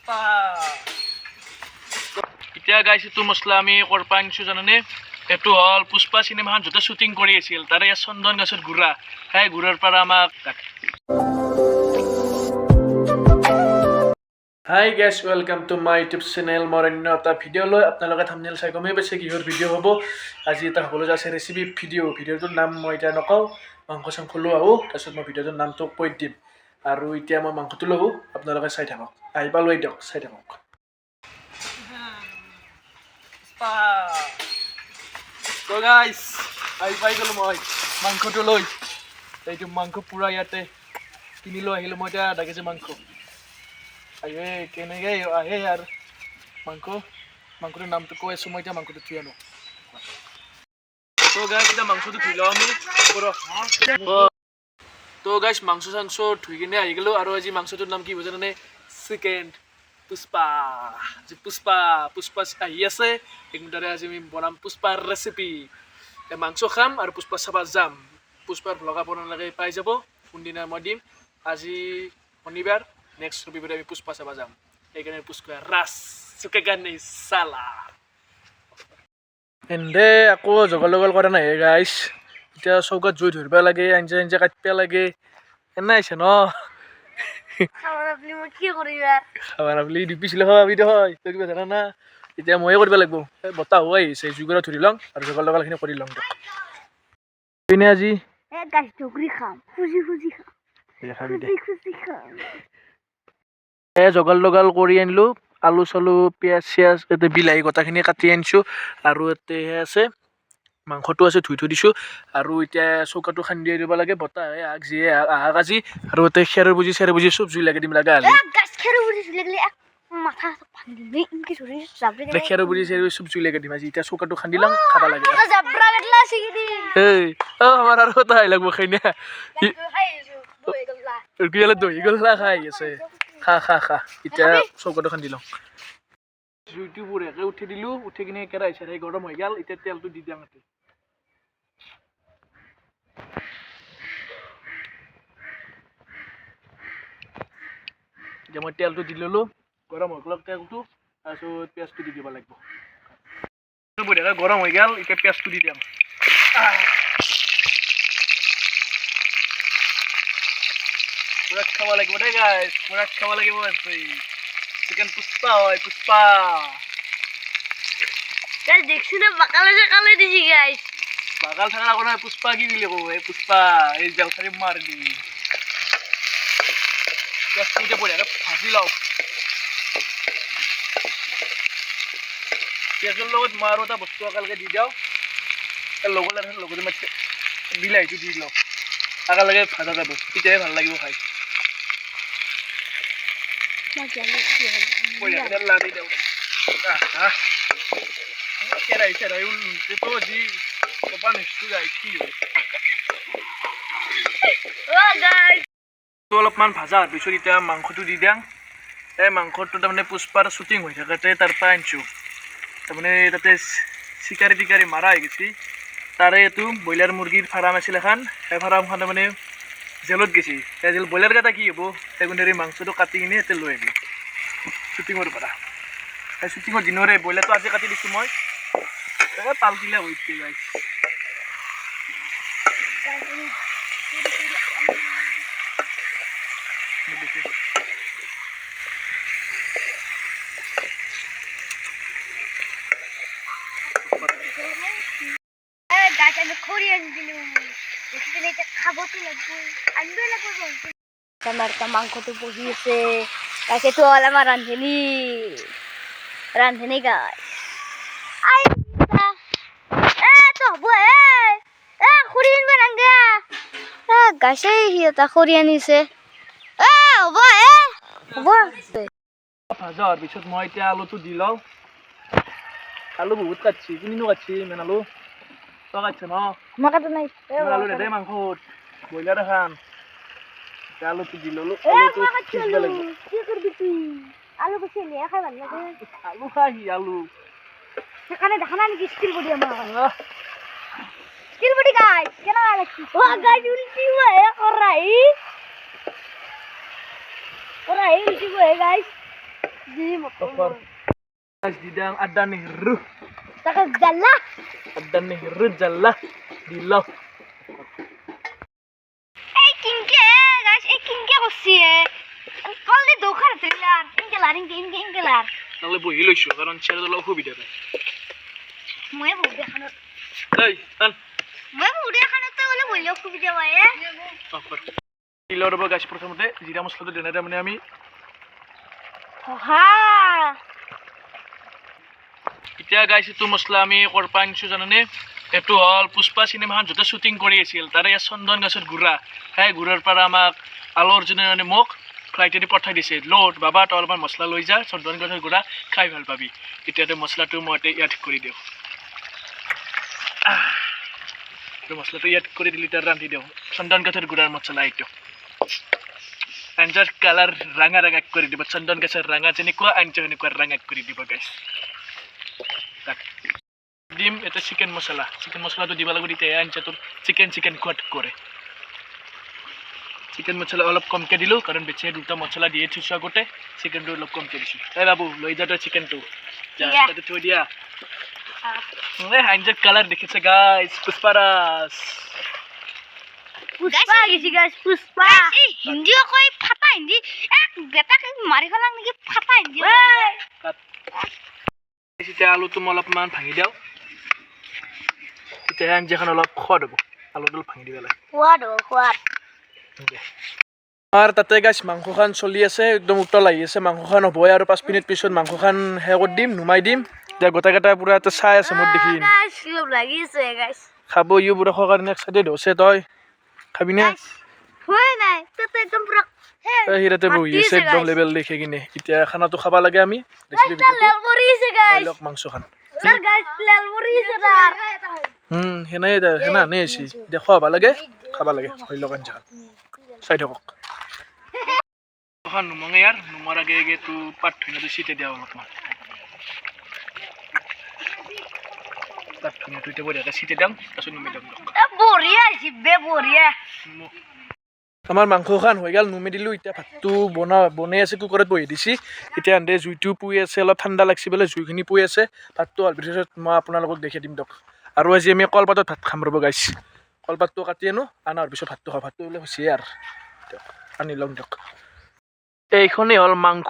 পুষ্পা এতিয়া গাইছ এইটো মছলা আমি কৰপা আনিছোঁ জানানে এইটো হ'ল পুষ্পা চিনেমাখন য'তে শ্বুটিং কৰি আছিল তাৰে ইয়াত চন্দন গছত গুড়া সেই গুড়াৰ পৰা আমাক hi guys welcome to my YouTube channel মোৰ অন্য এটা ভিডিঅ' লৈ আপোনালোকে থাম্বনেইল চাই গমেই পাইছে কিহৰ ভিডিঅ' হ'ব আজি এটা হ'বলৈ আছে ৰেচিপি ভিডিঅ'টোৰ নাম মই এতিয়া নকওঁ মাংস চাংস লৈ আহোঁ তাৰপিছত মই ভিডিঅ'টোৰ নামটো কৈ দিম আৰু এতিয়া মই মাংসটো লওঁ আপোনালোকে চাই থাকক আহিবা লৈ দিয়ক চাই থাকক তো গাইছ আহি পাই গ'লোঁ মই মাংসটো লৈ এইটো মাংস পূৰা ইয়াতে কিনি লৈ আহিলোঁ মই এতিয়া আধা কেজি মাংস আহে কেনেকৈ আহে আৰু মাংসটোৰ নামটো কৈ আছোঁ মই এতিয়া মাংসটো ধুই আনো তো গাইছ এতিয়া মাংসটো ধুই লওঁ আমি তো গাইছ মাংস চাংস ধুই কিনে আহি গ'লোঁ আৰু আজি মাংসটোৰ নাম কি বুজা জানে চিকেন পুষ্পা পুষ্পা আহি আছে এইকেইটাৰে আজি আমি বনাম পুষ্পাৰ ৰেচিপি মাংস খাম আৰু পুষ্পা চাব যাম পুষ্পাৰ ভ্লগ আপোনালোকে পাই যাব কোনদিনা মই দিম আজি শনিবাৰ নেক্সট ৰবিবাৰে আমি পুষ্পা চাব যাম সেইকাৰণে পুষ্পা ৰাস চুকেগানে চালা এনে আকৌ জগল কৰা নাই গাইছ এতিয়া চৌকাত জুই ধৰিব লাগে আঞ্জা কাটিব লাগে এনে আহিছে ন খাব নাপালি ডিপিছিলে খাবি হয় তই কিবা জানা না এতিয়া ময়ে কৰিব লাগিব বতাহ হৈ আহিছে জুইকুৰা ধৰি লওঁ আৰু জগলখিনি কৰি লওঁ পিনে আজি জগাল কৰি আনিলোঁ আলু চালু পিঁয়াজ চিয়াজ ইয়াতে বিলাহী গোটাখিনি কাটি আনিছোঁ আৰু ইয়াতে আছে মাংসটো আছে ধুই থৈ দিছোঁ আৰু এতিয়া চৌকাটো খান্দিয়াই দিব লাগে বতাহ আগ যিয়ে আহাক আজি আৰু ইয়াতে খেৰ বুজি চব জুই লাগে দিম লগা হ'লে খেৰ বুজি চব জুই লাগে দিম আজি এতিয়া চৌকাটো খান্দি লওঁ খাব লাগে আমাৰ আৰু এটা আহি লাগব খাই দহি গল্লা খাই আছে খা এতিয়া চৌকাটো খান্দি লওঁ জুইটো বঢ়িয়াকৈ উঠি দিলোঁ উঠি কিনে কেৰাহী চেৰাহী গৰম হৈ গ'ল এতিয়া তেলটো দি দিওঁ ইয়াতে এতিয়া মই তেলটো দি ল'লোঁ গৰম হৈ গ'ল তেলটো তাৰপিছত পিঁয়াজটো দি দিব লাগিব বঢ়িয়াকৈ গৰম হৈ গ'ল এতিয়া পিঁয়াজটো দি দিম পুৰা খাব লাগিব দেই গাইছ পুৰা খাব লাগিব চিকেন পুষ্পা হয় পুষ্পা দেখছি না বাকালে সকালে দিছি গাইস বাগাল থাকা আকৌ নহয় পুষ্পা কি বুলি কওঁ এই পুষ্পা এই জেলখানি মাৰ দি পিঁয়াজটো এতিয়া বঢ়িয়াকৈ ভাজি লওঁ পিঁয়াজৰ লগত মই আৰু এটা বস্তু একেলগে দি দিওঁ লগতে মই বিলাহীটো দি লওঁ একেলগে ভাজা যাব তেতিয়াহে ভাল লাগিব খাই বঢ়িয়াকৈ লাৰি দিওঁ কেৰাহী চেৰাহী উলটো যি ক'বা নিশ্চয় যায় কি হয় অলপমান ভাজা হোৱাৰ পিছত এতিয়া মাংসটো দি দিওঁ এই মাংসটো তাৰমানে পুষ্পাৰ শ্বুটিং হৈ থাকোঁতে তাৰ পৰা আনিছোঁ তাৰমানে তাতে চিকাৰী টিকাৰী মাৰা হৈ গৈছে তাৰে এইটো ব্ৰইলাৰ মুৰ্গীৰ ফাৰ্ম আছিল এখন সেই ফাৰ্মখন তাৰমানে জেলত গৈছে সেই জেল ব্ৰইলাৰ কেইটা কি হ'ব সেইকাৰণে মাংসটো কাটি কিনে ইয়াতে লৈ আহিলোঁ শ্বুটিঙৰ পৰা সেই শ্বুটিঙৰ দিনৰে ব্ৰইলাৰটো আজি কাটি দিছোঁ মই পালকিলা হৈছে গাইছ মাংসটো বহি আছে গাইছেটো হ'ল আমাৰ ৰান্ধনী গাই গাইছে সিহঁতা খৰি আনিছে হ'ব ভাজা হোৱাৰ পিছত মই এতিয়া আলুটো দি লওঁ আলু বহুত কাটছি কিনিনো কাটছি ইমান আলু তই কাটছ ন মই কাটা নাই আলু নেদে মাংসত ব্ৰইলাৰ এখন এতিয়া আলুটো দি ল'লোঁ আলুটো সিজিব লাগিব আলু বেছি খাই ভাল লাগে আলু খাহি আলু সেইকাৰণে দেখা নাই নেকি ষ্টিল বডি আমাৰ ষ্টিল বডি গাইছ কেনেকুৱা লাগছি গাইছ উল্টি হয় কৰাহি উল্টি হয় গাইছ Di motor. Opor. Guys, didang ada nih ruh. Takut jalan. Ada nih ruh jalah di law. Kingke, guys, kingke kursi ya. Kalau di dokar terlihat, ingke lar. Nagle বহি লৈছো কাৰণ চেয়াৰত অলপ অসুবিধা পায় Mau budi kanut. এই আন Mau budi kanut tuh boleh boleh aku bisa wae. Offer তিলৰ ৰব গাছ প্ৰথমতে জিৰা মছলাটো দেনাতে মানে আমি Ha. এতিয়া গাইছ এইটো মছলা আমি ক'ৰ পৰা আনিছোঁ জানানে এইটো হ'ল পুষ্পা চিনেমাখন য'তে শ্বুটিং কৰি আছিল তাৰে ইয়াত চন্দন গছৰ গুড়া সেই গুড়াৰ পৰা আমাক আলু অৰ্জুনে মানে মোক ফ্লাইটেদি পঠাই দিছে লোড বাবা তই অলপমান মছলা লৈ যা চন্দন গছৰ গুড়া খাই ভাল পাবি এতিয়াতে মছলাটো মই ইয়াত কৰি দিওঁ এইটো মছলাটো ইয়াত কৰি দিলি তাৰ ৰান্ধি দিওঁ চন্দন গছৰ গুড়াৰ মছলা এইটো আঞ্জাৰ কালাৰ ৰঙা ৰঙা কৰি দিব চন্দন গছৰ ৰঙা যেনেকুৱা আঞ্জা সেনেকুৱা ৰঙা কৰি দিব গাইছ ডিম এটা চিকেন মছলাটো দিব লাগিব তেতিয়া আঞ্জাটোৰ চিকেন কোৱাট কৰে চিকেন মছলা অলপ কমকৈ দিলোঁ কাৰণ বেছিয়ে দুটা মছলা দিয়ে থৈছোঁ আগতে চিকেনটো অলপ কমকৈ দিছোঁ এই বাবু লৈ যা তই চিকেনটো তাতে থৈ দিয়া আঞ্জাৰ কালাৰ দেখিছে গাইছ পুষ্পাৰাজ Puspa gisi guys, puspa. Hindi ako ay pata hindi. Beta kay mari ka lang nigi pata hindi. এতিয়া আলুটো মই অলপমান ভাঙি দিওঁ তেতিয়া আঞ্জাখন অলপ সোৱাদ হ'ব আলুটো ভাঙি দিব লাগে Kuat. আমাৰ তাতে গাইছ মাংসখন চলি আছে একদম উতল আহি আছে মাংসখন হ'বই আৰু 5 মিনিট পিছত মাংসখন শেষ কৰি দিম নুমাই দিম এতিয়া গোটেইকেইটা পুৰা এটা চাই আছে মোৰ দেখি Guys, look লাগিছে guys. খাব ইও পুৰা খোৱাৰ কাৰণে এক্সাইটেড হৈছে তই খাবি নে হয় নাই তাতে একদম পুৰা হিৰাতে বহি আছে একদম লেভেল দেখি কিনে এতিয়া খানাটো খাব লাগে আমি ৰেচিপি লেল পৰিছে guys. মাংসখন Sir guys, লেল পৰিছে তাৰ. সেনা আনি আহিছি এতিয়া খোৱাব লাগে খাব লাগে হৈ লওক আঞ্জাখন চাই থাকক নুমঙে ইয়াৰ নুমৰ আগে আগে তো পাত ধুনীয়াটো চিটে দিয়া অলপমান পাত ধুনীয়াটো এতিয়া বঢ়িয়াকৈ চিটে দিম তাৰপিছত নুমি দিম বঢ়িয়া হৈছে বে বঢ়িয়া. আমাৰ মাংসখন হৈ গ'ল নুমি দিলোঁ এতিয়া ভাতটো বনাই আছে কুকাৰত বহি দিছি এতিয়া আনতে জুইটো পুৰি আছে অলপ ঠাণ্ডা লাগছি বোলে জুইখিনি পুৰি আছে ভাতটো হোৱাৰ পিছত মই আপোনালোকক দেখাই দিম দিয়ক আৰু আজি আমি কলপাতত ভাত খাম ৰ'ব গাইছ কলপাতটো কাটি আনাৰ পিছত ভাতটো খাওঁ ভাতটো বোলে হৈছে আৰু দিয়ক আনি ল'ম দিয়ক এইখনেই হ'ল মাংস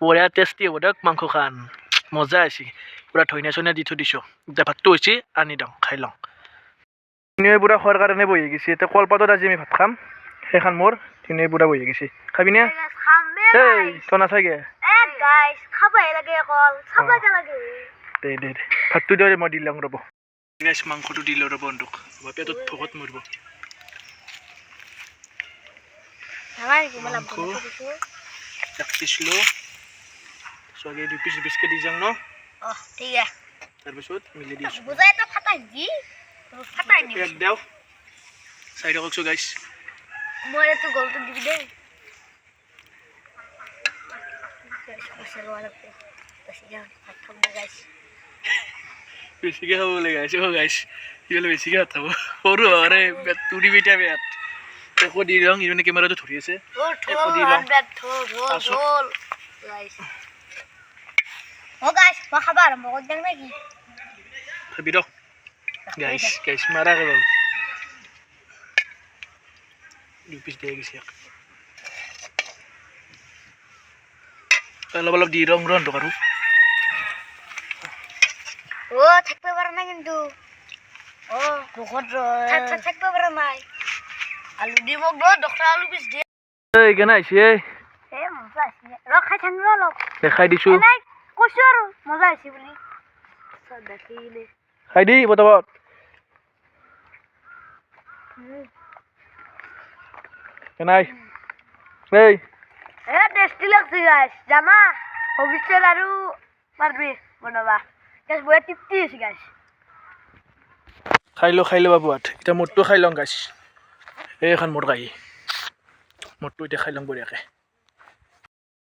বঢ়িয়া টেষ্টি হ'ব দিয়ক মাংসখন মজা হৈছে পুৰা ধনিয়া চনিয়া দি থৈ দিছোঁ এতিয়া ভাতটো হৈছে আনি দিওঁ খাই লওঁ ধুনীয়া পুৰা খোৱাৰ কাৰণে বহি গৈছে এতিয়া কলপাতত আজি আমি ভাত খাম সেইখন মোৰ ধুনীয়া পুৰা বহি গৈছে খাবি নে এই তই নাচাগে guys, খাবই লাগে অকল চাবকে লাগে. দে ভাতটো দিওঁ মই দি লওঁ ৰ'ব গাইছ মাংসটো দি লওঁ ৰ'ব বন্ধুক পেটত ভোকত মৰিব মাংস এক পিচ লওঁ চগে 2 পিচ বেছিকৈ দি যাওঁ ন ঠিক আছে. তাৰপিছত মিলি দিছোঁ বুজাই তো ফাটাই দি. ফাটাই দি. এক দেও চাই থাককচোন গাইছ মই তো গলটো দিবি দে. বেছিকৈ খাব লাগে গাইছ গাইছ সিফালে বেছিকৈ ভাত খাব সৰু আৰে তুৰি বেটা বেয়াত একো দি লওঁ ইজনে কেমেৰাটো ধৰি আছে খাবি দিয়ক গাইছ মাৰা গ'ল 2 পিচ দিয়া গৈছে অলপ দি ৰং ৰন্ধক আৰু থাকবে পারা না কিন্তু থাকবে পারা নাই আলু দিব ডক্টর আলু পিস দিয়ে এই কেনে আহিছে মজা আছে খাই থাকলো অলপ দেখাই দিছোঁ কৈছো আৰু মজা আছে বুলি দেখিলে খাই দি পটাপট কেনাই এই টেষ্টি লাগছে গাইছ জানা ভৱিষ্যত আৰু পাৰবি বনাবা গাইছ বয়া তৃপ্তি হৈছে গাইছ খাই ল বাবুহঁত এতিয়া মোৰটো খাই লওঁ গাইছ এইখন মোৰ গাই মোৰটো এতিয়া খাই লওঁ বঢ়িয়াকৈ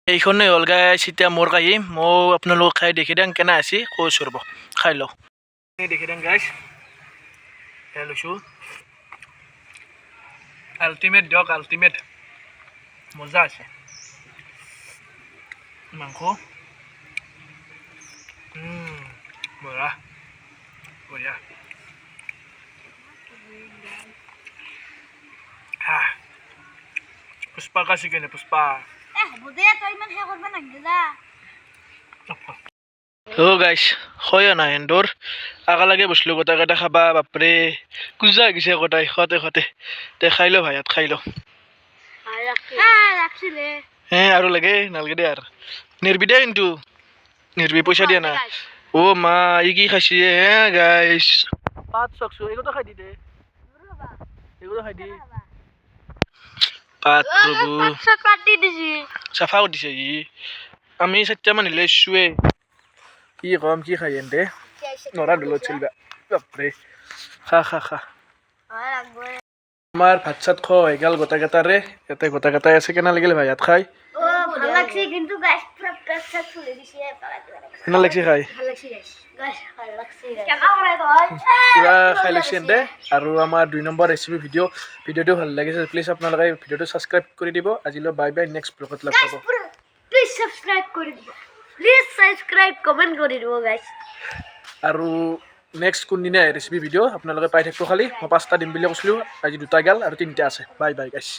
এইখনেই হ'ল গাইছ এতিয়া মোৰ কাহি মই আপোনালোকক খাই দেখি দিওঁ কেনে আছে কৈছোঁ ৰ'ব খাই লওঁ দেখি দিওঁ গাইছ খাই লৈছোঁ আল্টিমেট দিয়ক আল্টিমেট মজা আছে মাংস বঢ়িয়া বঢ়িয়া পুষ্পা কা চিকেন পুষ্পা হ'ব দে তই ইমান হে কৰিব নালাগে যা গাইছ হয় না এন্দৰ আগালাগে বসলো গোটা গোটা খাবা বাপৰে কুজা গৈছে গোটাই খতে খতে তে খাই লো ভাই খাই লো ৰাখছিলে আৰু লাগে নালগে দে আৰু নিৰ্বি দে কিন্তু নিৰ্বি পইচা দিয়া না অ মা ই কি খাইছি হে গাইছ পাঁচ চকছো এগুলো খাই দি দে এগুলো খাই দি পাত প্রভু পাতি দিছি চাফা কৰি দিছে ই আমি 7টা নিলে শুৱে কি কম কি খাই এন্তে নৰা দলত চলবা বাপৰে খা খা খা আমাৰ ভাত চাত খোৱা গেল গোটা গেটাৰে ইয়াতে গোটা গেটাই আছে কেনা লাগিল ভাই ভাত খাই ভাল লাগছে কিন্তু গাইস পুরা পেট সেট ফুলে দিছে কেনা লাগছে খাই ভাল লাগছে গাইস ভাল লাগছে কেনা করে তই পুৰা খাই লৈছে এন্তে আৰু আমাৰ 2 নম্বৰ ৰেচিপি ভিডিঅ'টো ভাল লাগিছে প্লিজ আপোনালোকে ভিডিঅ'টো সাবস্ক্ৰাইব কৰি দিব আজিলৈ বাই বাই নেক্সট ব্লগত লগ পাব প্লিজ সাবস্ক্ৰাইব কৰে দিব প্লিজ সাবস্ক্ৰাইব কমেন্ট কৰে দিব গাইস আৰু নেক্সট কোনদিনা ৰেচিপি ভিডিঅ' আপোনালোকে পাই থাকিব খালি মই 5টা দিম বুলি কৈছিলোঁ আজি 2টা গেল আৰু 3টা আছে বাই বাই গাইছ